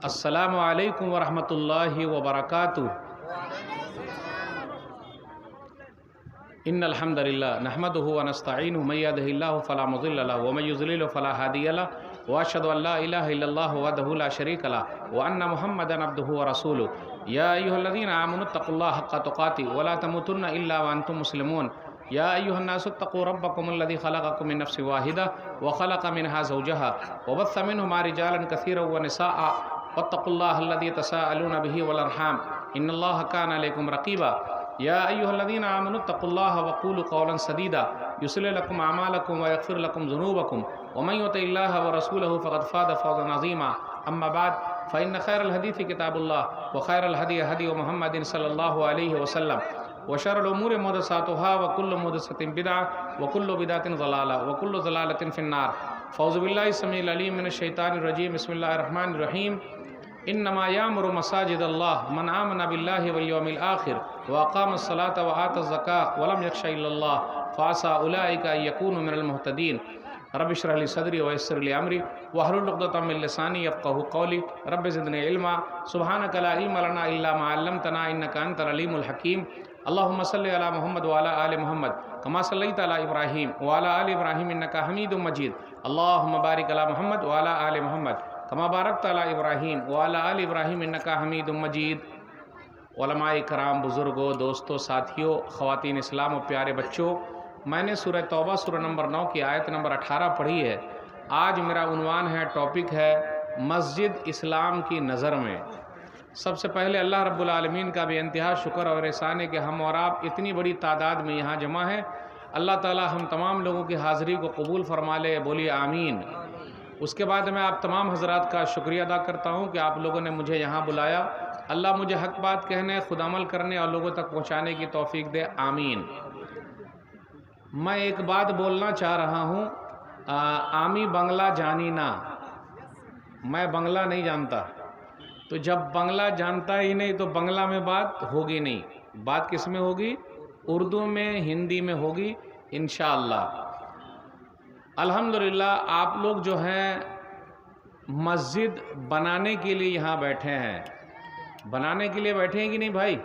अस्सलामु अलैकुम वरहमतुल्लाहि वबरकातुहू। इन्नल हम्दुलिल्लाह नहमदुहु व नस्तईनुहु मय यहदिहिल्लाहु फला मुज़िल्ल लहु व मय युज़्लिलहु फला हादिय लहु व अशहदु अल्ला इलाहा इल्लल्लाहु वहदहु ला शरीका लहु व अन्न मुहम्मदन अब्दुहु व रसूलुहु। या अय्युहल्लज़ीना आमनुत्तक़ुल्लाह हक़्क़ तुक़ातिह व ला तमूतुन्ना इल्ला व अन्तुम मुस्लिमून। या अय्युहन्नासुत्तक़ू रब्बकुमुल्लज़ी ख़लक़कुम मिन नफ्सिन वाहिदा व ख़लक़ मिनहा ज़ौजहा व बस्स मिनहुमा रिजालन कसीरन व निसाअ वत्तक़ुल्लाहल्लज़ी तसाअलूना बिही वल अर्हाम इन्नल्लाहा काना अलैकुम रक़ीबा। या अय्युहल्लज़ीना आमनुत्तक़ुल्लाह वक़ूलू क़ौलन सदीदा युस्लिह लकुम अमालकुम व यग़फ़िर लकुम ज़ुनूबकुम व मन युतिइल्लाह व रसूलहु फ़क़द फ़ाज़ फ़ौज़न अज़ीमा। अम्मा बाद फ़इन्न ख़ैरल हदीथि किताबुल्लाह व ख़ैरल हदी हदी मुहम्मदिन सल्लल्लाहु अलैहि वसल्लम व शर्रुल उमूरि मुहदसातुहा व कुल्लु मुहदसतिन बिदअह व कुल्लु बिदअतिन ज़लाला व कुल्लु ज़लालतिन फ़िन्नार। फ़ौज़ु बिल्लाहि समीइल अलीम मिनश शैतानिर रजीम। बिस्मिल्लाहिर रहमानिर रहीम। इन्नमा यामुरु मसाजिदल्लाह मन आमना बिल्लाहि वल यौमिल आखिर व अक़ामस सलाता व आतज़ ज़कात व लम यख़्शा इल्लल्लाह फ़असा उलाइका यकूनु मिनल मुहतदीन। रब्बि इश्रह ली सदरी व यस्सिर ली अमरी वहलुल उक़दतम मिन लिसानी यफ़क़हू क़ौली। रब्बि ज़िदनी इल्मा सुब्हानका ला इल्मा लना इल्ला मा अल्लमतना इन्नका अंतल अलीमुल हकीम। अल्लाहुम्मा सल्लि अला मुहम्मद व अला आलि मुहम्मद कमा सल्लैता अला इब्राहीम व अला आलि इब्राहीम इन्नका हमीदुम मजीद। अल्लाहुम्मा बारिक अला मुहम्मद व अला आलि मुहम्मद कमा बारकता अला इब्राहीम व अला आलि इब्राहीम इन्नका हमीदुम मजीद। उलमाए कराम, बुज़ुर्गों, दोस्तों, साथियों, ख़वातीन इस्लाम और प्यारे बच्चों, मैंने सूरह तौबा सूरह नंबर 9 की आयत नंबर 18 पढ़ी है। आज मेरा उन्वान है, टॉपिक है मस्जिद इस्लाम की नज़र में। सबसे पहले अल्लाह रब्बुल आलमीन का बेइंतहा शुक्र और एहसान है कि हम और आप इतनी बड़ी तादाद में यहाँ जमा हैं। अल्लाह ताला हम तमाम लोगों की हाज़िरी को कबूल फरमा ले, बोलिए आमीन। उसके बाद मैं आप तमाम हज़रात का शुक्रिया अदा करता हूँ कि आप लोगों ने मुझे यहाँ बुलाया। अल्लाह मुझे हक़ बात कहने, खुद अमल करने और लोगों तक पहुँचाने की तौफ़ीक दे, आमीन। मैं एक बात बोलना चाह रहा हूँ, आमी बंगला जानी ना। मैं बंगला नहीं जानता, तो जब बंगला जानता ही नहीं तो बंगला में बात होगी नहीं। बात किस में होगी? उर्दू में, हिंदी में होगी इंशाअल्लाह। अल्हम्दुलिल्लाह आप लोग जो हैं मस्जिद बनाने के लिए यहाँ बैठे हैं। बनाने के लिए बैठे हैं कि नहीं भाई?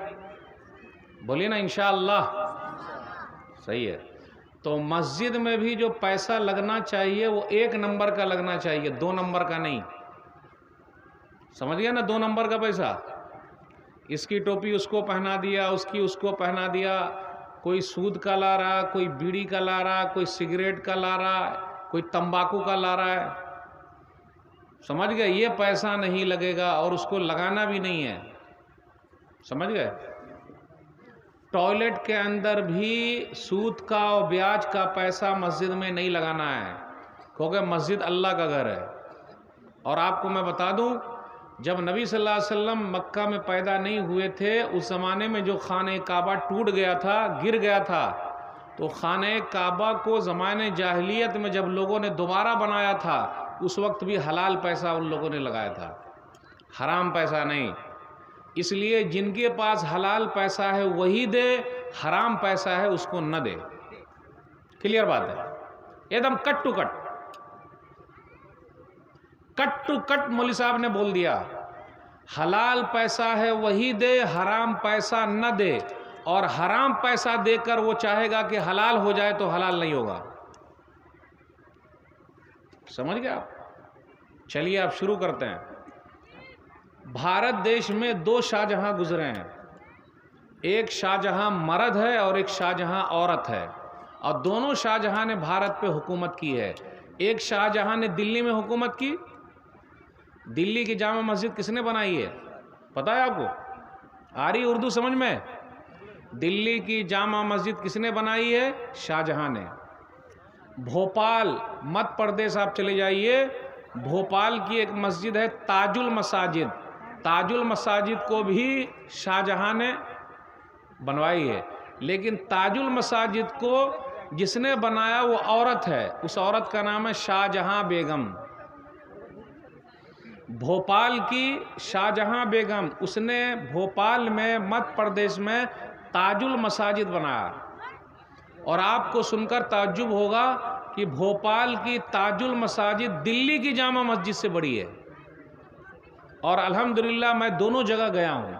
बोलिए ना इंशाअल्लाह। सही है। तो मस्जिद में भी जो पैसा लगना चाहिए वो 1 नंबर का लगना चाहिए, 2 नंबर का नहीं। समझ गया ना? 2 नंबर का पैसा। इसकी टोपी उसको पहना दिया, उसकी उसको पहना दिया, कोई सूद का ला रहा, कोई बीड़ी का ला रहा, कोई सिगरेट का ला रहा, कोई तंबाकू का ला रहा है। समझ गए? ये पैसा नहीं लगेगा और उसको लगाना भी नहीं है। समझ गए? टॉयलेट के अंदर भी सूद का और ब्याज का पैसा मस्जिद में नहीं लगाना है, क्योंकि मस्जिद अल्लाह का घर है। और आपको मैं बता दूं, जब नबी सल्लल्लाहु अलैहि वसल्लम मक्का में पैदा नहीं हुए थे, उस ज़माने में जो खाने काबा टूट गया था, गिर गया था, तो खाने काबा को ज़माने जाहिलियत में जब लोगों ने दोबारा बनाया था, उस वक्त भी हलाल पैसा उन लोगों ने लगाया था, हराम पैसा नहीं। इसलिए जिनके पास हलाल पैसा है वही दे, हराम पैसा है उसको न दे। क्लियर बात है? एकदम cut to cut, cut to cut मौलवी साहब ने बोल दिया। हलाल पैसा है वही दे, हराम पैसा न दे। और हराम पैसा देकर वो चाहेगा कि हलाल हो जाए तो हलाल नहीं होगा। समझ गए आप? चलिए आप शुरू करते हैं। भारत देश में 2 शाहजहां गुजरे हैं। एक शाहजहां मर्द है और एक शाहजहां औरत है, और दोनों शाहजहां ने भारत पे हुकूमत की है। एक शाहजहां ने दिल्ली में हुकूमत की। दिल्ली की जामा मस्जिद किसने बनाई है पता है आपको? आ रही उर्दू समझ में? दिल्ली की जामा मस्जिद किसने बनाई है? शाहजहां ने। भोपाल, मध्य प्रदेश आप चले जाइए, भोपाल की एक मस्जिद है ताजुल मसाजिद। ताजुल मसाजिद को भी शाहजहां ने बनवाई है, लेकिन ताजुल मसाजिद को जिसने बनाया वो औरत है। उस औरत का नाम है शाहजहां बेगम। भोपाल की शाहजहां बेगम, उसने भोपाल में, मध्य प्रदेश में ताजुल मसाजिद बनाया। और आपको सुनकर ताज्जुब होगा कि भोपाल की ताजुल मसाजिद दिल्ली की जामा मस्जिद से बड़ी है। और अल्हम्दुलिल्लाह मैं दोनों जगह गया हूं।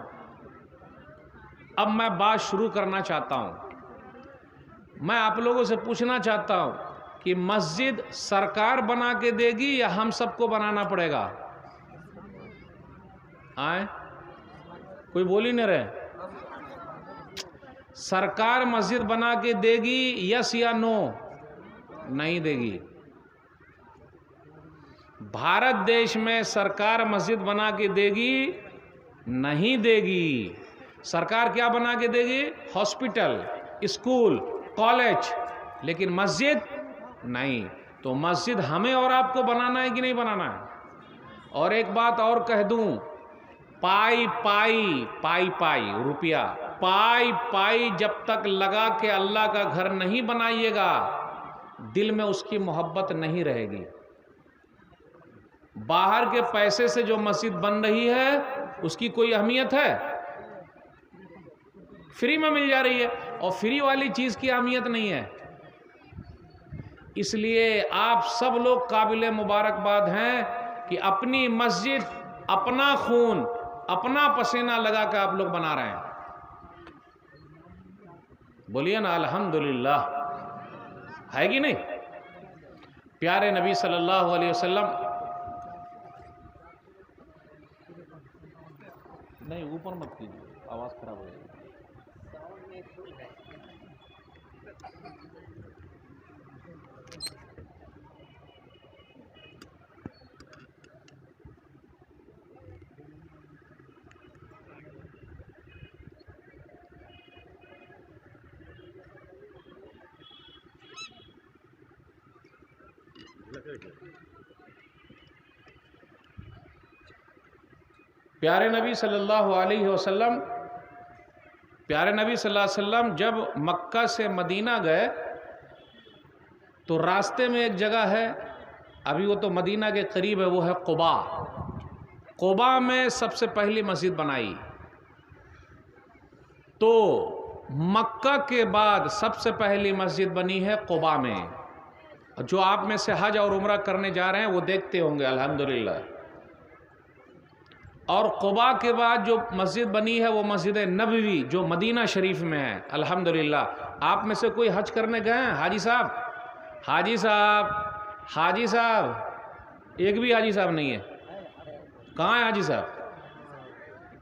अब मैं बात शुरू करना चाहता हूं। मैं आप लोगों से पूछना चाहता हूं कि मस्जिद सरकार बना के देगी या हम सबको बनाना पड़ेगा? आए, कोई बोल ही नहीं रहे। सरकार मस्जिद बना के देगी, यस या नो? नहीं देगी। भारत देश में सरकार मस्जिद बना के देगी? नहीं देगी। सरकार क्या बना के देगी? हॉस्पिटल, स्कूल, कॉलेज, लेकिन मस्जिद नहीं। तो मस्जिद हमें और आपको बनाना है कि नहीं बनाना है? और एक बात और कह दूं, पाई पाई पाई पाई रुपया, पाई पाई जब तक लगा के अल्लाह का घर नहीं बनाइएगा, दिल में उसकी मोहब्बत नहीं रहेगी। बाहर के पैसे से जो मस्जिद बन रही है उसकी कोई अहमियत है? फ्री में मिल जा रही है, और फ्री वाली चीज की अहमियत नहीं है। इसलिए आप सब लोग काबिल मुबारकबाद हैं कि अपनी मस्जिद अपना खून, अपना पसीना लगा कर आप लोग बना रहे हैं। बोलिए ना अल्हम्दुलिल्लाह, है कि नहीं? प्यारे नबी सल्लल्लाहु अलैहि वसल्लम, नहीं ऊपर मत कीजिए, आवाज खराब हो जाएगी। प्यारे नबी सल्लल्लाहु अलैहि वसल्लम, प्यारे नबी सल्लल्लाहु अलैहि वसल्लम जब मक्का से मदीना गए तो रास्ते में एक जगह है, अभी वो तो मदीना के करीब है, वो है कुबा। कुबा में सबसे पहली मस्जिद बनाई। तो मक्का के बाद सबसे पहली मस्जिद बनी है कुबा में। जो आप में से हज और उम्रा करने जा रहे हैं वो देखते होंगे अल्हम्दुलिल्लाह। और कुबा के बाद जो मस्जिद बनी है वो मस्जिद नबवी जो मदीना शरीफ में है अल्हम्दुलिल्लाह। आप में से कोई हज करने गए हैं? हाजी साहब, हाजी साहब, हाजी साहब, एक भी हाजी साहब नहीं है। कहाँ है हाजी साहब?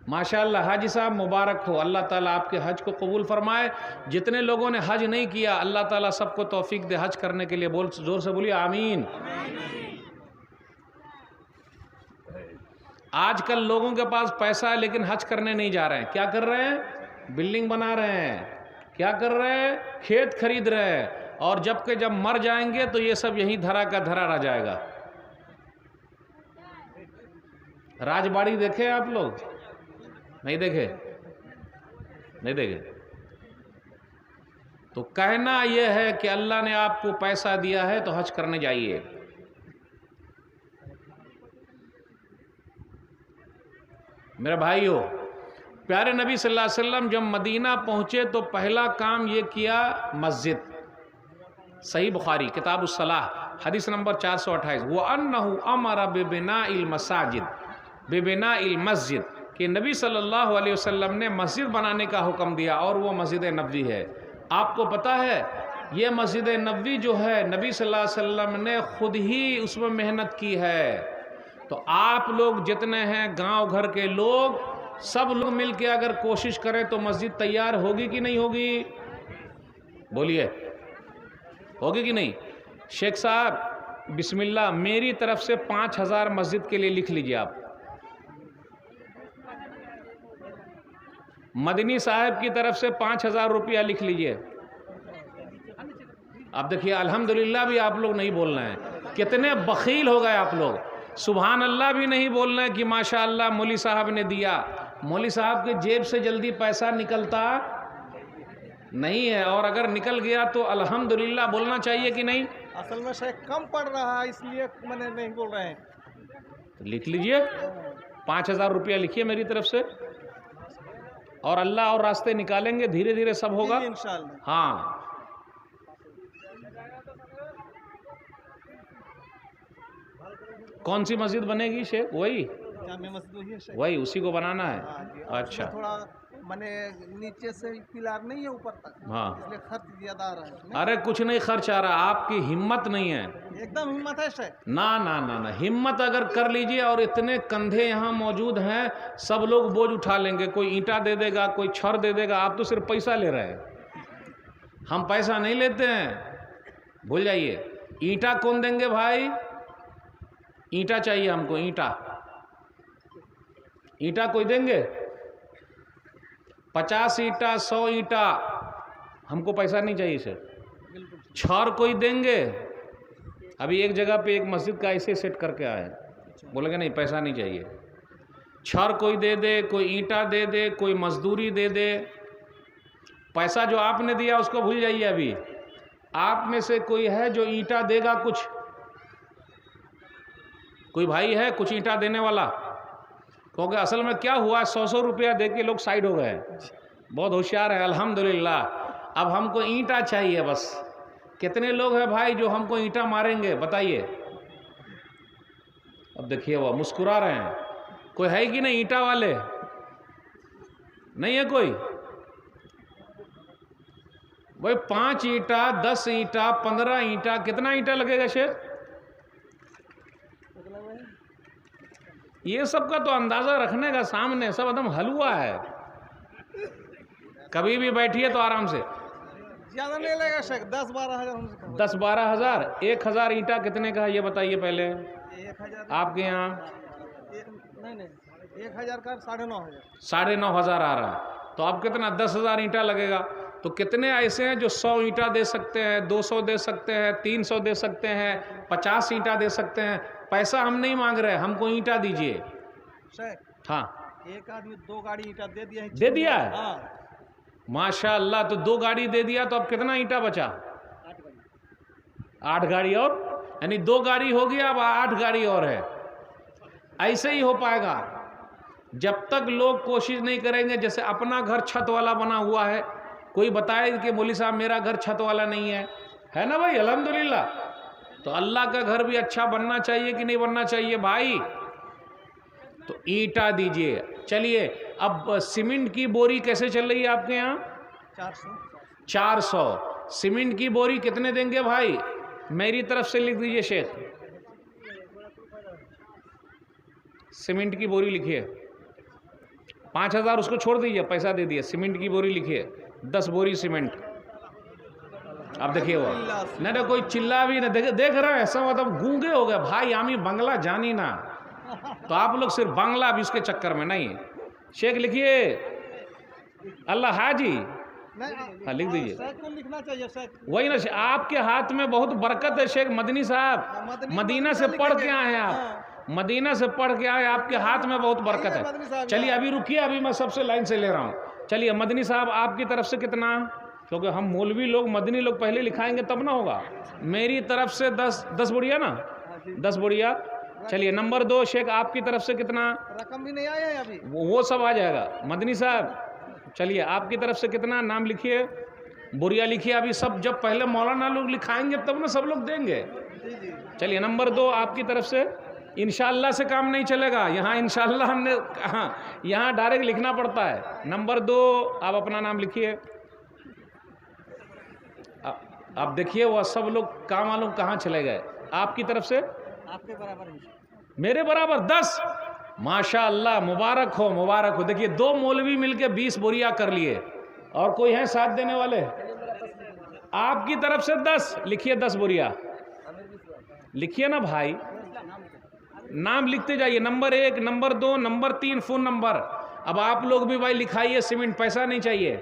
माशाअल्लाह, हाजी साहब मुबारक हो, अल्लाह ताला आपके हज को कबूल फरमाए। जितने लोगों ने हज नहीं किया अल्लाह ताला सबको तौफीक दे हज करने के लिए। बोल जोर से बोलिए आमीन। आजकल लोगों के पास पैसा है लेकिन हज करने नहीं जा रहे हैं। क्या कर रहे हैं? बिल्डिंग बना रहे हैं। क्या कर रहे हैं? खेत खरीद रहे हैं। और जब मर जाएंगे तो ये सब यहीं धरा का धरा रह जाएगा। राजबाड़ी देखे आप लोग? नहीं देखे? नहीं देखे? तो कहना यह है कि अल्लाह ने आपको पैसा दिया है तो हज करने जाइए। मेरे भाइयों, प्यारे नबी सल्लल्लाहु अलैहि वसल्लम जब मदीना पहुंचे तो पहला काम ये किया, मस्जिद। सही बुखारी किताब उस्सलाह हदीस नंबर 428, वो अन्नहु अमरा बिबिनाइल मसाजिद, बिबिनाइल मस्जिद, कि नबी सल्लल्लाहु अलैहि वसल्लम ने मस्जिद बनाने का हुक्म दिया, और वो मस्जिद नबवी है। आपको पता है ये मस्जिद नबवी जो है नबी सल्लल्लाहु अलैहि वसल्लम ने खुद ही उसमें मेहनत की है। तो आप लोग जितने हैं गांव घर के लोग, सब लोग मिलके अगर कोशिश करें तो मस्जिद तैयार होगी कि नहीं होगी? बोलिए, होगी कि नहीं? शेख साहब बिस्मिल्लाह, मेरी तरफ से 5000 मस्जिद के लिए लिख लीजिए आप। मदनी साहब की तरफ से 5000 रुपया लिख लीजिए। अब देखिए अल्हम्दुलिल्लाह भी आप लोग नहीं बोल रहे हैं, कितने बखील हो गए आप लोग। सुभान अल्लाह भी नहीं बोल रहे हैं कि माशाअल्लाह मौली साहब ने दिया। मौली साहब के जेब से जल्दी पैसा निकलता नहीं है, और अगर निकल गया तो अल्हम्दुलिल्लाह बोलना चाहिए कि नहीं? असल में शेख कम पड़ रहा है इसलिए मैंने नहीं बोल रहे हैं। तो लिख लीजिए, 5000 रुपया लिखिए मेरी तरफ से, और अल्लाह और रास्ते निकालेंगे, धीरे धीरे सब होगा इंशाअल्लाह। हाँ, कौन सी मस्जिद बनेगी शेख? वही जामे मस्जिद वही है शेख। वही उसी को बनाना है। हाँ जी, और अच्छा। उसमें थोड़ा माने नीचे से पिलर नहीं है ऊपर तक, हाँ। इसलिए खर्च ज्यादा आ रहा है इसमें। अरे कुछ नहीं खर्च आ रहा, आपकी हिम्मत नहीं है। एकदम हिम्मत है शेख। ना ना ना ना, हिम्मत अगर कर लीजिए, और इतने कंधे यहाँ मौजूद हैं, सब लोग बोझ उठा लेंगे। कोई ईंटा दे देगा, कोई छड़ दे देगा। आप तो सिर्फ पैसा ले रहे हैं, हम पैसा नहीं लेते हैं, भूल जाइए। ईंटा कौन देंगे भाई? ईंटा चाहिए हमको, ईंटा। ईंटा कोई देंगे? 50 ईंटा, 100 ईंटा, हमको पैसा नहीं चाहिए सर। छड़ कोई देंगे? अभी एक जगह पे एक मस्जिद का ऐसे सेट करके आए, बोलेंगे नहीं पैसा नहीं चाहिए। छड़ कोई दे दे, कोई ईंटा दे दे, कोई मजदूरी दे दे। पैसा जो आपने दिया उसको भूल जाइए। अभी आप में से कोई है जो ईंटा देगा? कुछ कोई भाई है कुछ ईंटा देने वाला? क्योंकि असल में क्या हुआ, 100 रुपया दे के लोग साइड हो गए। बहुत होशियार है अल्हम्दुलिल्लाह। अब हमको ईंटा चाहिए बस। कितने लोग हैं भाई जो हमको ईंटा मारेंगे बताइए? अब देखिए वो मुस्कुरा रहे हैं। कोई है कि नहीं ईंटा वाले? नहीं है कोई? भाई 5 ईंटा, 10 ईंटा, 15 ईंटा, कितना ईंटा लगेगा शेख? ये सब का तो अंदाजा रखने का सामने, सब एकदम हलवा है। कभी भी बैठिए तो आराम से। ज्यादा नहीं लगेगा शेख, 10-12 हजार हमसे कम। 10-12 हज़ार। 1,000 ईंटा कितने का है ये बताइए पहले 1,000 आपके यहाँ? नहीं 1,000 का 9,500। 9,500 आ रहा है, तो अब कितना 10,000 ईंटा लगेगा। तो कितने ऐसे हैं जो 100 ईंटा दे सकते हैं, 200 दे सकते हैं, 300 दे सकते हैं, 50 ईंटा दे सकते हैं। पैसा हम नहीं मांग रहे, हमको ईंटा दीजिए। शेख हाँ, एक आदमी 2 गाड़ी ईंटा दे दिया है। दे दिया है? हाँ, माशाअल्लाह। तो 2 गाड़ी दे दिया, तो अब कितना ईंटा बचा? 8 गाड़ी और, यानी 2 गाड़ी हो गया, अब 8 गाड़ी और है। ऐसे ही हो पाएगा जब तक लोग कोशिश नहीं करेंगे। जैसे अपना घर छत वाला बना हुआ है, कोई बताए कि मौलवी साहब मेरा घर छत वाला नहीं है ना भाई? अल्हम्दुलिल्लाह। तो अल्लाह का घर भी अच्छा बनना चाहिए कि नहीं बनना चाहिए भाई? तो ईंटा दीजिए। चलिए, अब सीमेंट की बोरी कैसे चल रही है आपके यहाँ? 400। 400 सीमेंट की बोरी कितने देंगे भाई? मेरी तरफ से लिख दीजिए शेख। सीमेंट की बोरी लिखिए। 5,000 उसको छोड़ दीजिए, पैसा दे दिए। सीमेंट की बोरी लिखिए, 10 बोरी सीमेंट। अब देखिए वो नहीं तो कोई चिल्ला भी नहीं, देख रहे हैं सब मतलब गूंगे हो गए भाई। आमी बंगला जानी ना, तो आप लोग सिर्फ बांग्ला भी उसके चक्कर में नहीं। शेख लिखिए अल्लाह हाजी। हाँ लिख दीजिए। शेख को लिखना चाहिए शेख। वही ना, आपके हाथ में बहुत बरकत है शेख मदनी साहब। मदीना से पढ़ के आए हैं आप, मदीना से पढ़ के आए, आपके हाथ में बहुत बरकत है। चलिए अभी रुकिए, अभी मैं सबसे लाइन से ले रहा हूँ। चलिए मदनी साहब आपकी तरफ से कितना? क्योंकि हम मौलवी लोग, मदनी लोग पहले लिखाएंगे तब ना होगा। मेरी तरफ से 10 बुढ़िया ना, 10 बुढ़िया। चलिए नंबर 2 शेख आपकी तरफ से कितना? रकम भी नहीं आया है अभी, वो सब आ जाएगा मदनी साहब। चलिए आपकी तरफ से कितना? नाम लिखिए, बुढ़िया लिखिए। अभी सब जब पहले मौलाना लोग लिखाएंगे तब ना सब लोग देंगे। चलिए नंबर 2 आपकी तरफ से। इंशाअल्लाह से काम नहीं चलेगा यहाँ, इंशाअल्लाह हमने कहा, यहाँ डायरेक्ट लिखना पड़ता है। नंबर 2 आप अपना नाम लिखिए। अब देखिए वह सब लोग काम वालों कहाँ चले गए। आपकी तरफ से? आपके बराबर है। मेरे बराबर 10। माशाअल्लाह, मुबारक हो मुबारक हो। देखिए 2 मौलवी मिलके 20 बोरिया कर लिए। और कोई है साथ देने वाले? आपकी तरफ से 10 लिखिए, 10 बोरिया लिखिए ना भाई, नाम लिखते जाइए। Number 1, number 2, number 3, phone number. अब आप लोग भी भाई लिखाइए सीमेंट। पैसा नहीं चाहिए,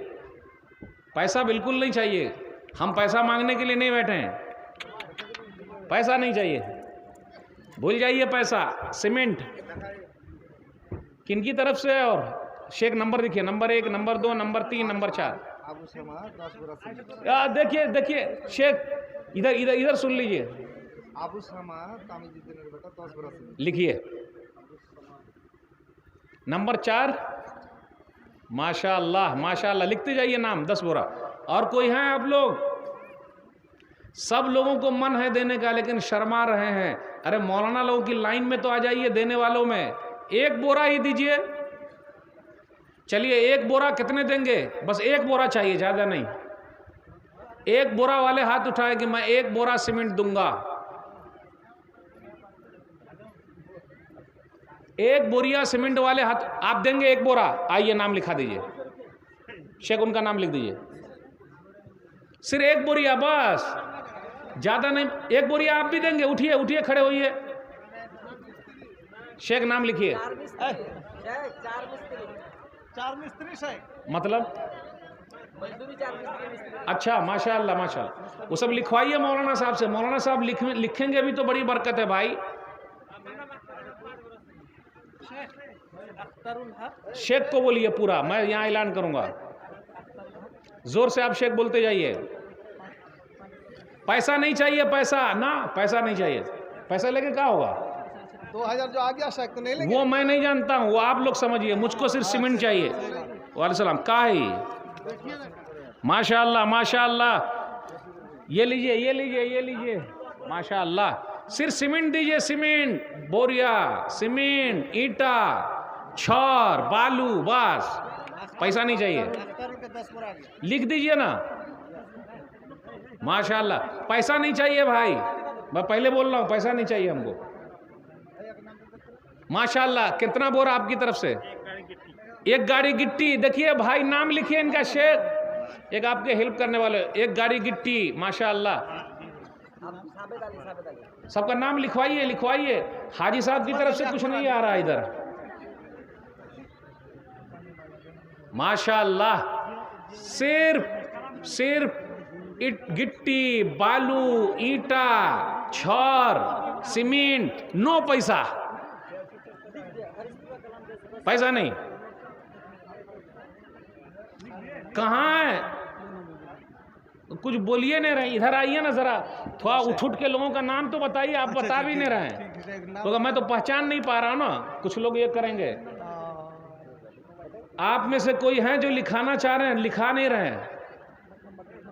पैसा बिल्कुल नहीं चाहिए। हम पैसा मांगने के लिए नहीं बैठे हैं, पैसा नहीं चाहिए, भूल जाइए पैसा। सीमेंट किनकी तरफ से है? और शेख नंबर देखिए, नंबर 1, नंबर 2, नंबर 3, नंबर 4। देखिए देखिए शेख, इधर इधर इधर सुन लीजिए, लिखिए नंबर 4। माशाअल्लाह माशाअल्लाह, लिखते जाइए नाम, 10 बोरा। और कोई है आप लोग? सब लोगों को मन है देने का, लेकिन शर्मा रहे हैं। अरे मौलाना लोगों की लाइन में तो आ जाइए, देने वालों में। एक बोरा ही दीजिए। चलिए एक बोरा कितने देंगे? बस एक बोरा चाहिए, ज़्यादा नहीं। एक बोरा वाले हाथ उठाए कि मैं एक बोरा सीमेंट दूंगा। एक बोरिया सीमेंट वाले हाथ, आप देंगे एक बोरा? आइए नाम लिखा दीजिए, शेख उनका नाम लिख दीजिए। सिर्फ एक बोरिया, बस, ज़्यादा नहीं। एक बोरिया आप भी देंगे? उठिए उठिए, खड़े होइए, शेख नाम लिखिए। चार मिस्त्री से मतलब अच्छा, माशाअल्लाह माशाअल्लाह। वो सब लिखवाइए मौलाना साहब से। मौलाना साहब लिखेंगे भी तो बड़ी बरकत है भाई। शेख को बोलिए पूरा, मैं यहाँ ऐलान करूंगा। जोर से आप शेख बोलते जाइए। पैसा नहीं चाहिए, पैसा ना, पैसा नहीं चाहिए। पैसा लेके क्या होगा? 2000 जो आ गया शेख तो नहीं लेंगे। वो मैं नहीं जानता हूँ, वो आप लोग समझिए। मुझको सिर्फ सीमेंट चाहिए। वालेकुम सलाम। का ही माशाअल्लाह माशाअल्लाह। ये लीजिए ये लीजिए ये लीजिए, माशाअल्लाह। सिर्फ सीमेंट दीजिए, सीमेंट, बोरिया सीमेंट, ईटा, छर, बालू, बस, पैसा नहीं चाहिए। 10 बोरा आ गया। लिख दीजिए ना, माशाअल्लाह। पैसा नहीं चाहिए भाई, मैं पहले बोल रहा हूँ, पैसा नहीं चाहिए हमको। माशाअल्लाह। कितना बोरा आपकी तरफ से? एक गाड़ी गिट्टी। देखिए भाई, नाम लिखिए इनका, शेख, एक आपके हेल्प करने वाले। एक गाड़ी गिट्टी, माशाअल्लाह। सबका नाम लिखवाइए लिखवाइए। हाजी साहब की तरफ से कुछ नहीं आ रहा इधर, माशाअल्लाह। सिर्फ गिट्टी, बालू, ईटा, छर, सीमेंट, नो पैसा। पैसा नहीं। कहाँ है? कुछ बोलिए नहीं रहे, इधर आइए ना जरा, थोड़ा उठ के लोगों का नाम तो बताइए। आप बता भी नहीं रहे हैं तो मैं तो पहचान नहीं पा रहा हूं ना। कुछ लोग ये करेंगे। आप में से कोई है जो लिखाना चाह रहे हैं, लिखा नहीं रहे हैं।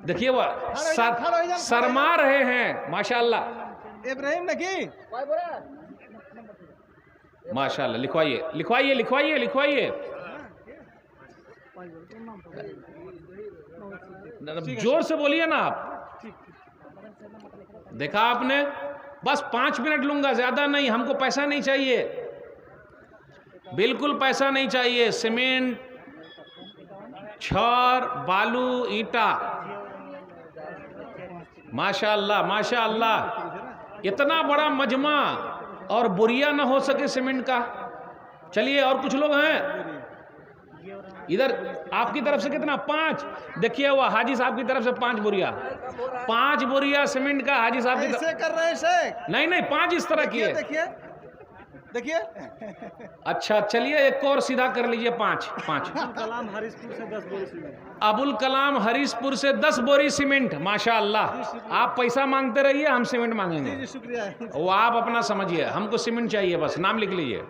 देखिए वो शर्मा रहे हैं, माशाअल्लाह। इब्राहिम नकी माशाअल्लाह। लिखवाइए लिखवाइए लिखवाइए लिखवाइए, जोर से बोलिए ना आप। देखा आपने? बस 5 मिनट लूंगा, ज्यादा नहीं। हमको पैसा नहीं चाहिए, बिल्कुल पैसा नहीं चाहिए। सीमेंट, छर, बालू, ईटा, माशाअल्लाह माशाअल्लाह। इतना बड़ा मजमा और बोरिया ना हो सके सीमेंट का। चलिए, और कुछ लोग हैं इधर। आपकी तरफ से कितना? 5। देखिए वो हाजी साहब की तरफ से 5 बोरिया, 5 बोरिया सीमेंट का हाजी साहब की ऐसे कर रहे हैं शेख। नहीं 5 इस तरह किए। देखिए देखिए। अच्छा चलिए, एक और सीधा कर लीजिए। 5 कलाम हरीशपुर से 10 बोरी सीमेंट। अबुल कलाम हरीशपुर से 10 बोरी सीमेंट, माशाअल्लाह। आप पैसा मांगते रहिए, हम सीमेंट मांगेंगे। जी शुक्रिया। वो आप अपना समझिए, हमको सीमेंट चाहिए बस। नाम लिख लीजिए।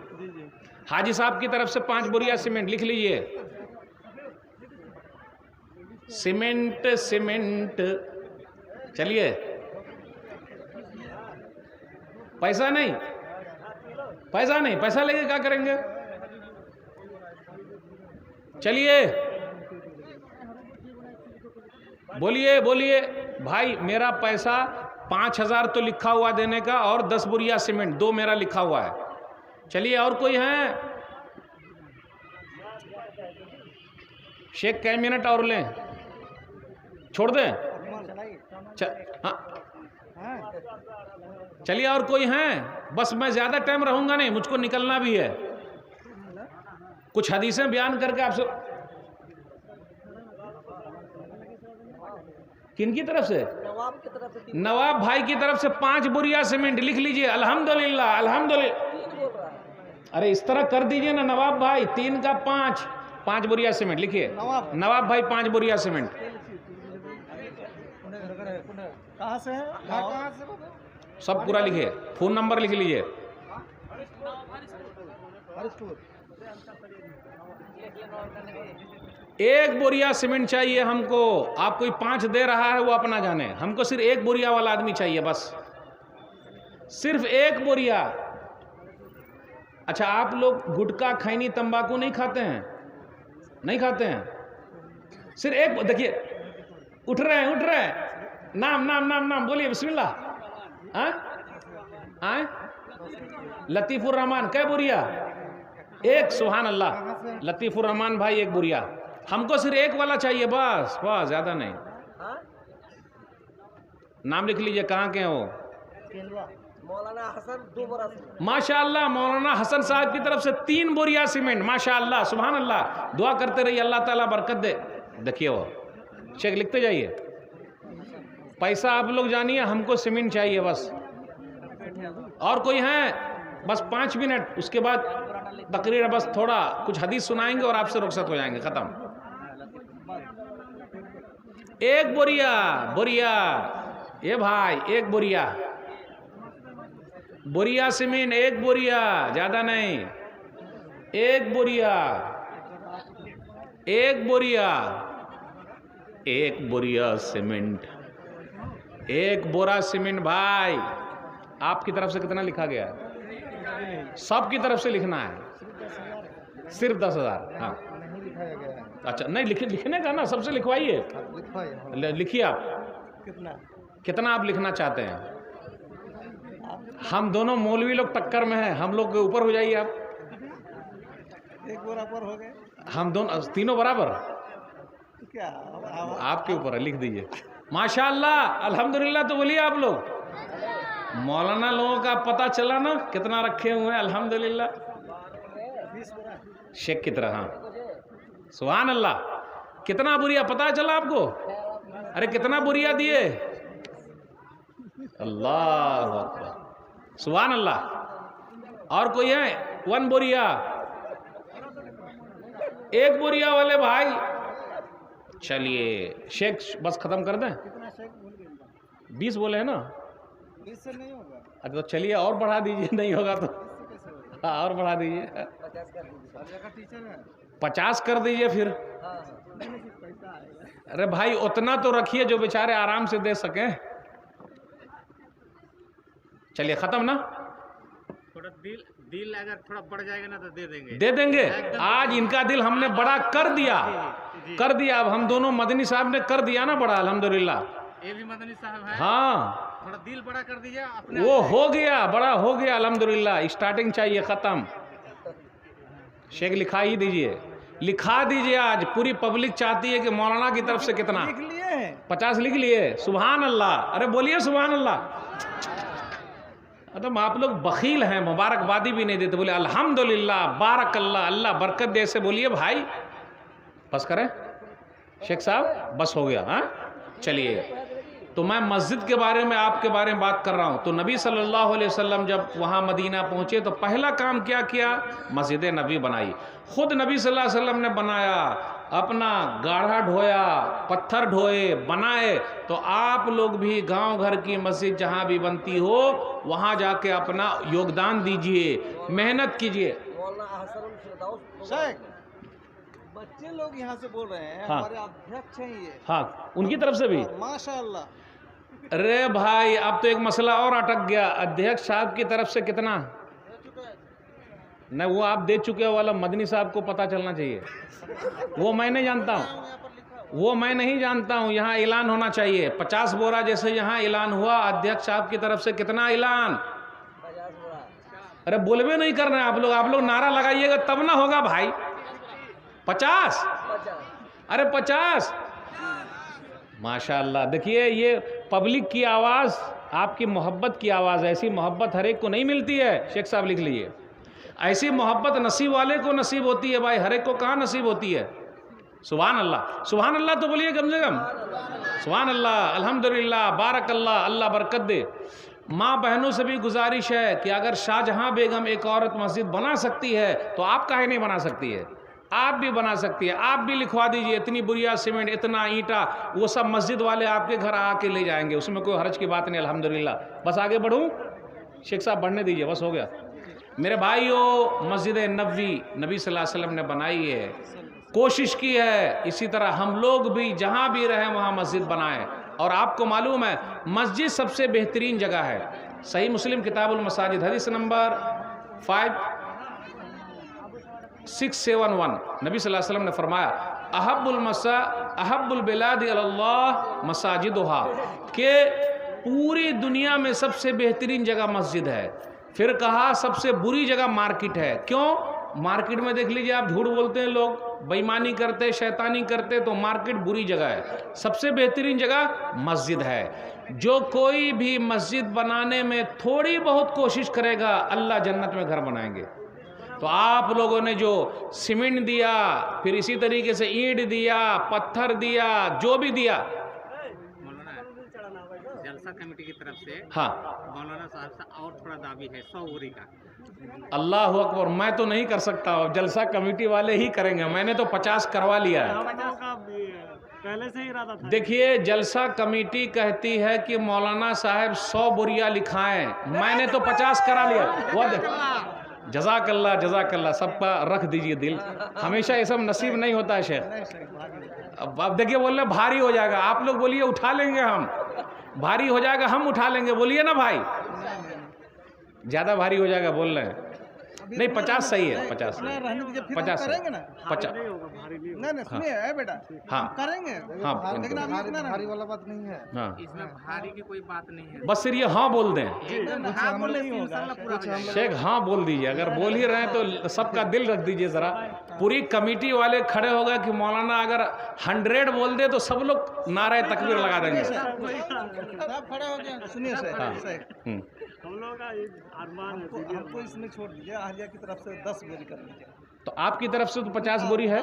हाजी साहब की तरफ से 5 बोरिया सीमेंट लिख लीजिए। Cement cement. चलिए, पैसा नहीं, पैसा नहीं, पैसा लेके क्या करेंगे? चलिए बोलिए बोलिए भाई। मेरा पैसा 5000 तो लिखा हुआ देने का, और 10 बोरिया सीमेंट 2 मेरा लिखा हुआ है। चलिए, और कोई है? शेख कई मिनट और लें, छोड़ दें? हाँ चलिए, और कोई हैं? बस मैं ज़्यादा टाइम रहूँगा नहीं, मुझको निकलना भी है। कुछ हदीसें बयान करके आपसे। किनकी तरफ से? नवाब भाई की तरफ से 5 बोरिया सीमेंट लिख लीजिए। अल्हम्दुलिल्लाह अल्हम्दुलिल्लाह। अरे इस तरह कर दीजिए ना नवाब भाई। 3 का 5 बोरिया सीमेंट लिखिए। नवाब भाई 5 बोरिया सीमेंट। कहाँ से है? कहाँ से? सब पूरा लिखिए, फोन नंबर लिख लीजिए। एक बोरिया सीमेंट चाहिए हमको। आप कोई 5 दे रहा है वो अपना जाने, हमको सिर्फ 1 बोरिया वाला आदमी चाहिए, बस सिर्फ 1 बोरिया। अच्छा, आप लोग गुटखा खैनी तंबाकू नहीं खाते हैं? नहीं खाते हैं? सिर्फ एक देखिए, उठ रहे हैं। नाम नाम नाम नाम बोलिए, बिस्मिल्लाह। लतीफुर रहमान, कै बुरिया? एक। सुभान अल्लाह। लतीफुर रहमान भाई एक बुरिया। हमको सिर्फ एक वाला चाहिए, बस बस, ज्यादा नहीं। नाम लिख लीजिए, कहाँ के हैं वो? मौलाना हसन 2 बोरा सीमेंट। माशाअल्लाह, मौलाना हसन साहब की तरफ से 3 बोरिया सीमेंट। माशाअल्लाह, सुभान अल्लाह। दुआ करते रहिए, अल्लाह ताला बरकत दे। देखिए वो शेख लिखते जाइए। पैसा आप लोग जानिए, हमको सीमेंट चाहिए बस। और कोई है? बस 5 मिनट, उसके बाद तकरीर, बस थोड़ा कुछ हदीस सुनाएंगे और आपसे रुखसत हो जाएंगे, खत्म। एक बोरिया ये भाई, एक बोरिया सीमेंट, एक बोरिया, ज्यादा नहीं। एक बोरिया, एक बोरिया सीमेंट, एक बोरा सीमेंट। भाई आपकी तरफ से कितना लिखा गया है? सबकी तरफ से लिखना है, सिर्फ 10,000। हाँ, नहीं लिखाया गया है। अच्छा, नहीं लिखने का ना, सबसे लिखवाइए। लिखिए आप कितना आप लिखना चाहते हैं। हम दोनों मौलवी लोग टक्कर में हैं, हम लोग के ऊपर हो जाइए आप। एक बराबर हो गए, हम दोनों तीनों बराबर क्या आपके ऊपर है, लिख दीजिए। माशाअल्लाह, अल्हम्दुलिल्लाह। तो बोलिए आप लोग, मौलाना लोगों का पता चला ना कितना रखे हुए हैं, अल्हम्दुलिल्लाह। शेख की तरह। हाँ, सुभान अल्लाह। कितना बुरिया पता चला आपको? अरे कितना बुरिया दिए? अल्लाह अकबर, सुभान अल्लाह। और कोई है? 1 बोरिया, एक बोरिया वाले भाई। चलिए शेख, बस खत्म कर दें। 20 बोले हैं ना? 20 से नहीं होगा। अच्छा तो चलिए और बढ़ा दीजिए, नहीं होगा तो हाँ, और बढ़ा दीजिए। 50 कर दीजिए फिर। अरे भाई उतना तो रखिए जो बेचारे आराम से दे सकें। चलिए खत्म ना? थोड़ा दिल अगर थोड़ा बढ़ जाएगा ना तो दे देंगे। आज इनका दिल हमने बड़ा कर दिया। अब हम दोनों मदनी साहब ने कर दिया ना बड़ा, अल्हम्दुलिल्लाह। ये भी मदनी साहब है। हाँ, थोड़ा दिल बड़ा कर दीजिए अपने। वो हो गया, बड़ा हो गया, अल्हम्दुलिल्लाह। स्टार्टिंग चाहिए, खत्म। शेख लिखा ही दीजिए, लिखा दीजिए। आज पूरी पब्लिक चाहती है कि मौलाना की तरफ से कितना? लिख लिए 50 लिख लिए। सुभान अल्लाह। अरे बोलिए सुभान अल्लाह। तो आप लोग बखील हैं, मुबारकबादी भी नहीं देते। बोले अल्हम्दुलिल्लाह, बारक अल्लाह, अल्लाह बरकत दे। से बोलिए भाई, बस करें शेख साहब, बस हो गया। हाँ चलिए, तो मैं मस्जिद के बारे में, आपके बारे में बात कर रहा हूँ। तो नबी सल्लल्लाहु अलैहि वसल्लम जब वहाँ मदीना पहुँचे तो पहला काम क्या किया? मस्जिद नबी बनाई। खुद नबी सल्लल्लाहु अलैहि वसल्लम ने बनाया, अपना गाढ़ा ढोया, पत्थर ढोए, बनाए। तो आप लोग भी गांव घर की मस्जिद जहाँ भी बनती हो वहाँ जाके अपना योगदान दीजिए, मेहनत कीजिए। बच्चे लोग यहाँ से बोल रहे हैं। हाँ, हमारे अध्यक्ष हैं ये। हाँ, उनकी तरफ से भी माशाअल्लाह। अरे भाई अब तो एक मसला और अटक गया। अध्यक्ष साहब की तरफ से कितना? नहीं, वो आप दे चुके हो वाला मदनी साहब को पता चलना चाहिए। वो मैं नहीं जानता हूँ, वो मैं नहीं जानता हूँ। यहाँ ऐलान होना चाहिए 50 बोरा, जैसे यहाँ ऐलान हुआ। अध्यक्ष साहब की तरफ से कितना ऐलान? 50 बोरा। अरे बोलबे नहीं कर रहे हैं आप लोग नारा लगाइएगा तब ना होगा भाई। 50? अरे 50। माशाअल्लाह। देखिए ये पब्लिक की आवाज़, आपकी मोहब्बत की आवाज़। ऐसी मोहब्बत हर एक को नहीं मिलती है। शेख साहब लिख लीजिए, ऐसी मोहब्बत नसीब वाले को नसीब होती है भाई, हर एक को कहाँ नसीब होती है। सुभान अल्लाह, सुभान अल्लाह तो बोलिए कम से कम। सुभान अल्लाह, अल्हम्दुलिल्लाह, बारक अल्लाह, अल्लाह बरकत दे। माँ बहनों से भी गुजारिश है कि अगर शाहजहां बेगम एक औरत मस्जिद बना सकती है तो आप काहे नहीं बना सकती है? आप भी बना सकती है। आप भी लिखवा दीजिए, इतनी बुरिया सीमेंट, इतना ईंटा, वो सब मस्जिद वाले आपके घर आके ले जाएंगे, उसमें कोई हर्ज की बात नहीं। अल्हम्दुलिल्लाह। बस आगे बढ़ूँ? शेख साहब बढ़ने दीजिए, बस हो गया। मेरे भाइयों, मस्जिद नबवी नबी सल्लल्लाहु अलैहि वसल्लम ने बनाई है, कोशिश की है। इसी तरह हम लोग भी जहाँ भी रहें वहाँ मस्जिद बनाएं। और आपको मालूम है मस्जिद सबसे बेहतरीन जगह है। सही मुस्लिम किताबुल मसाजिद हदीस नंबर 671 नबी सल्लल्लाहु अलैहि वसल्लम ने फरमाया अहब्बुल बिलाद अल्लाह मसाजिदुहा, के पूरी दुनिया में सबसे बेहतरीन जगह मस्जिद है। फिर कहा सबसे बुरी जगह मार्केट है। क्यों? मार्केट में देख लीजिए आप, झूठ बोलते हैं लोग, बेईमानी करते, शैतानी करते, तो मार्केट बुरी जगह है। सबसे बेहतरीन जगह मस्जिद है। जो कोई भी मस्जिद बनाने में थोड़ी बहुत कोशिश करेगा, अल्लाह जन्नत में घर बनाएंगे। तो आप लोगों ने जो सीमेंट दिया, फिर इसी तरीके से ईंट दिया, पत्थर दिया, जो भी दिया, जलसा कमेटी की तरफ से हाँ, मौलाना साहब से और थोड़ा दावी है 100 बोरी का। अल्लाह अकबर। मैं तो नहीं कर सकता, जलसा कमेटी वाले ही करेंगे। मैंने तो 50 करवा लिया है। पहले से ही इरादा था। देखिए, जलसा कमेटी कहती है कि मौलाना साहब 100 बोरियां लिखाएं, मैंने तो 50 करा लिया। वो जज़ाकल्लाह जज़ाकल्लाह, सबका रख दीजिए दिल। हमेशा ये सब नसीब नहीं होता है शेख। अब देखिए, बोल रहे भारी हो जाएगा, आप लोग बोलिए उठा लेंगे हम। भारी हो जाएगा, हम उठा लेंगे, बोलिए ना भाई। ज़्यादा भारी हो जाएगा बोल रहे हैं। नहीं, 50 सही है, 50 50 करेंगे ना, 50। नहीं सुनिए है बेटा, हाँ करेंगे, हाँ, लेकिन अभी इतना भारी वाला बात नहीं है। हाँ, इसमें भारी की कोई बात नहीं है। बस सिर्फ ये हाँ बोल दें हाँ बोले तो इंशाल्लाह पूरा हो जाएगा। शेख, हाँ बोल दीजिए। अगर बोल ही रहे हैं तो सबका दिल रख दीजिए ज़रा। पूरी कमेटी वाले खड़े हो गए कि मौलाना अगर 100 बोल दे तो सब लोग नारे तकबीर लगा देंगे। सब खड़े हो गए। सुनिए हाँ, सर, हम लोग का अरमान है, हमको इसमें छोड़ दीजिए, आहलिया की तरफ से 10 बोरी कर लीजिए। तो आपकी तरफ से तो 50 बोरी है,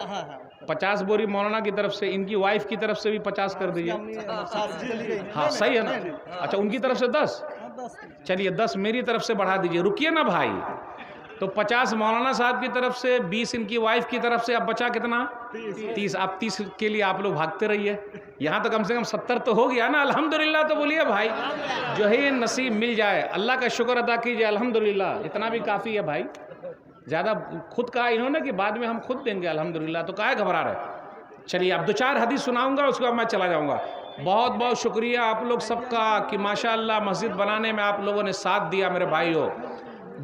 50 बोरी मौलाना की तरफ से, इनकी वाइफ की तरफ से भी 50 कर दीजिए। हाँ सही है ना। अच्छा, उनकी तरफ से 10, चलिए 10 मेरी तरफ से बढ़ा दीजिए। रुकिए ना भाई, तो 50 मौलाना साहब की तरफ से, 20 इनकी वाइफ की तरफ से, अब बचा कितना? 30। आप 30 के लिए आप लोग भागते रहिए। यहाँ तो कम से कम 70 तो हो गया ना। अल्हम्दुलिल्लाह तो बोलिए भाई, जो है नसीब मिल जाए। अल्लाह का शुक्र अदा कीजिए, अल्हम्दुलिल्लाह, इतना भी काफ़ी है भाई। ज़्यादा खुद कहा इन्होंने कि बाद में हम खुद देंगे, अल्हम्दुलिल्लाह, तो काहे घबरा रहे। चलिए, अब 2-4 हदीस सुनाऊंगा, उसके बाद मैं चला जाऊंगा। बहुत बहुत शुक्रिया आप लोग सबका कि माशाअल्लाह मस्जिद बनाने में आप लोगों ने साथ दिया। मेरे भाइयों,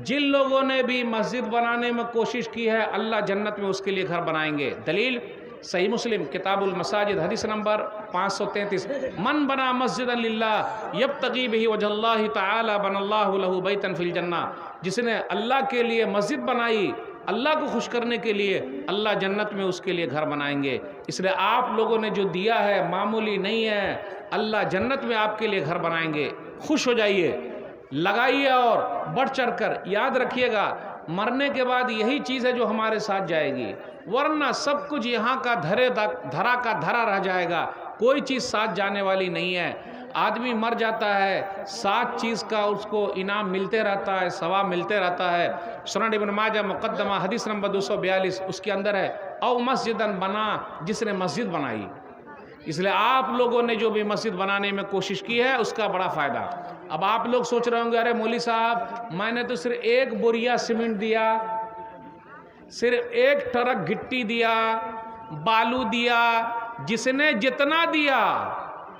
जिन लोगों ने भी मस्जिद बनाने में कोशिश की है, अल्लाह जन्नत में उसके लिए घर बनाएंगे। दलील सही मुस्लिम किताबुल मसाजिद हदीस नंबर 533, मन बना मस्जिदन लिल्लाह यब्तगी बिही वजहल्लाहि तआला बनल्लाहु लहु बैतन फिल जन्नह। जिसने अल्लाह के लिए मस्जिद बनाई, अल्लाह को खुश करने के लिए, अल्लाह जन्नत में उसके लिए घर बनाएंगे। इसलिए आप लोगों ने जो दिया है मामूली नहीं है, अल्लाह जन्नत में आपके लिए घर बनाएंगे। खुश हो जाइए, लगाइए और बढ़ चढ़ कर। याद रखिएगा, मरने के बाद यही चीज़ है जो हमारे साथ जाएगी, वरना सब कुछ यहाँ का धरा का धरा रह जाएगा। कोई चीज़ साथ जाने वाली नहीं है। आदमी मर जाता है, 7 चीज़ का उसको इनाम मिलते रहता है, सवाब मिलते रहता है। सुनन इब्न माजा मुक़द्दमा हदीस नंबर 242, उसके अंदर है औ मस्जिदन बना, जिसने मस्जिद बनाई। इसलिए आप लोगों ने जो भी मस्जिद बनाने में कोशिश की है, उसका बड़ा फ़ायदा। अब आप लोग सोच रहे होंगे, अरे मौली साहब, मैंने तो सिर्फ 1 बोरिया सीमेंट दिया, सिर्फ 1 ट्रक गिट्टी दिया, बालू दिया। जिसने जितना दिया,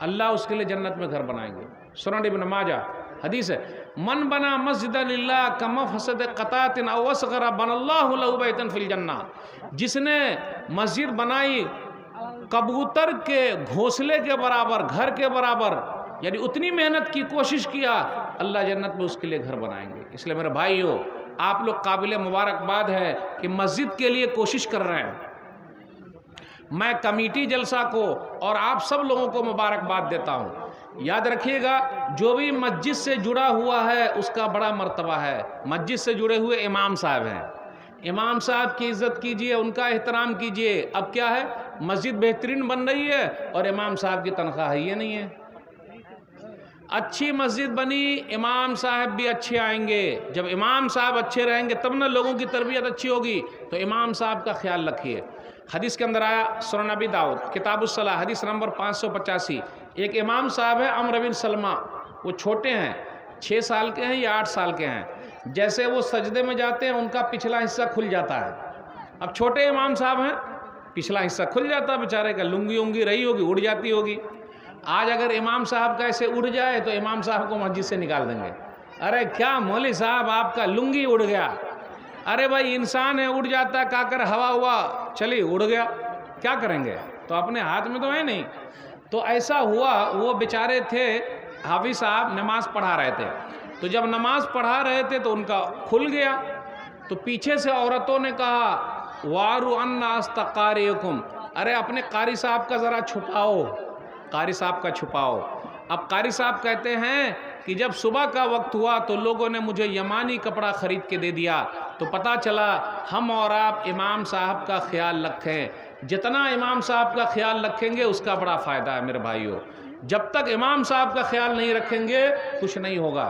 अल्लाह उसके लिए जन्नत में घर बनाएंगे। सुनन इब्न माजा हदीस है, मन बना मस्जिदन लिल्लाह कमा फसद क़तातिन अव असग़रा बनल्लाहु लहु बैतन फिल जन्नह। जिसने मस्जिद बनाई कबूतर के घोंसले के बराबर, घर के बराबर, यानी उतनी मेहनत की, कोशिश किया, अल्लाह जन्नत में उसके लिए घर बनाएंगे। इसलिए मेरे भाइयों, आप लोग काबिल मुबारकबाद है कि मस्जिद के लिए कोशिश कर रहे हैं। मैं कमेटी जलसा को और आप सब लोगों को मुबारकबाद देता हूँ। याद रखिएगा, जो भी मस्जिद से जुड़ा हुआ है उसका बड़ा मर्तबा है। मस्जिद से जुड़े हुए इमाम साहब हैं, इमाम साहब की इज़्ज़त कीजिए, उनका एहतराम कीजिए। अब क्या है, मस्जिद बेहतरीन बन रही है और इमाम साहब की तनख्वाह है ये नहीं है। अच्छी मस्जिद बनी, इमाम साहब भी अच्छे आएंगे। जब इमाम साहब अच्छे रहेंगे तब ना लोगों की तरबियत अच्छी होगी। तो इमाम साहब का ख्याल रखिए। हदीस के अंदर आया, सुनन अबी दाऊद किताबुस्सलाह हदीस नंबर 585, एक इमाम साहब है अम्र बिन सलमा। वो छोटे हैं, 6 साल के हैं या 8 साल के हैं। जैसे वो सजदे में जाते हैं, उनका पिछला हिस्सा खुल जाता है। अब छोटे इमाम साहब हैं, पिछला हिस्सा खुल जाता है बेचारे का। लुंगी उंगी रही होगी, उड़ जाती होगी। आज अगर इमाम साहब का ऐसे उड़ जाए तो इमाम साहब को मस्जिद से निकाल देंगे। अरे क्या मौली साहब, आपका लुंगी उड़ गया। अरे भाई इंसान है, उड़ जाता है, काकर हवा हुआ चली उड़ गया, क्या करेंगे, तो अपने हाथ में तो है नहीं। तो ऐसा हुआ, वो बेचारे थे हाफिज साहब नमाज पढ़ा रहे थे, तो जब नमाज पढ़ा रहे थे तो उनका खुल गया, तो पीछे से औरतों ने कहा वारू अन्ना अस्तकारिकुम, अरे अपने कारी साहब का ज़रा छुपाओ, कारी साहब का छुपाओ। अब कारी साहब कहते हैं कि जब सुबह का वक्त हुआ तो लोगों ने मुझे यमानी कपड़ा ख़रीद के दे दिया, तो पता चला हम और आप इमाम साहब का ख्याल रखें, जितना इमाम साहब का ख्याल रखेंगे उसका बड़ा फ़ायदा है मेरे भाइयों। जब तक इमाम साहब का ख्याल नहीं रखेंगे कुछ नहीं होगा।